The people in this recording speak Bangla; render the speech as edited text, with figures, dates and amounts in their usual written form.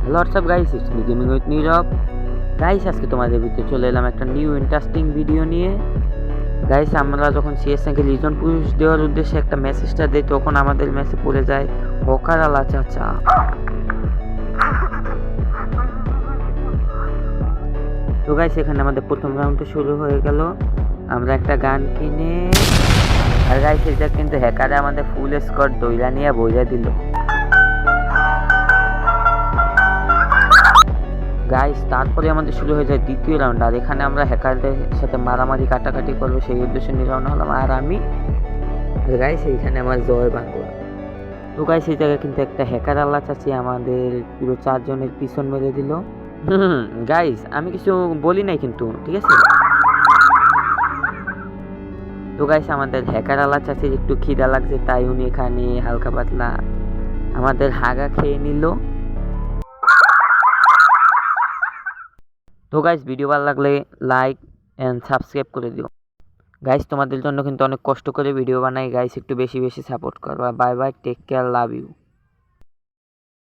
Hello what's up guys, it's me gaming with Nirab. Guys আজকে তোমাদের ভিতরে চলে এলাম একটা নিউ ইন্টারেস্টিং ভিডিও নিয়ে। গাইস আমরা যখন সিএসএনকে লিজন পুশ দেওয়ার উদ্দেশ্যে একটা মেসেজটা দেই, তখন আমাদের মেসে পড়ে যায় হকার আলা চাচা। তো গাইস এখানে আমাদের প্রথম রাউন্ডটা শুরু হয়ে গেল। আমরা একটা গান কিনে, আর গাইস এটা কিন্তু হ্যাকারে আমাদের ফুল স্কোয়াড দইলা নিয়ে বইরা দিল। গাইস তারপরে আমাদের শুরু হয়ে যায় দ্বিতীয় রাউন্ড, আর এখানে আমরা হ্যাকারদের সাথে মারামারি কাটাকাটি করবো সেই উদ্দেশ্যে নিয়ে রওনা হলাম আর আমি। গাইস এইখানে আমার জয় বাংলা। তো গাইস এই জায়গায় কিন্তু একটা হ্যাকার আল্লাহ চাচি আমাদের পুরো 4 জনের পিছন মেরে দিল। গাইস আমি কিছু বলি নাই কিন্তু, ঠিক আছে? তো গাইস আমাদের হ্যাকার আল্লাহ চাচির একটু খিদা লাগছে, তাই উনি এখানে হালকা পাতলা আমাদের হাগা খেয়ে নিল। তো গাইস ভিডিও ভালো লাগলে লাইক এন্ড সাবস্ক্রাইব করে দিও। গাইস তোমাদের জন্য কিন্তু অনেক কষ্ট করে ভিডিও বানাই গাইস, একটু বেশি বেশি সাপোর্ট করবা। Bye bye, take care, love you.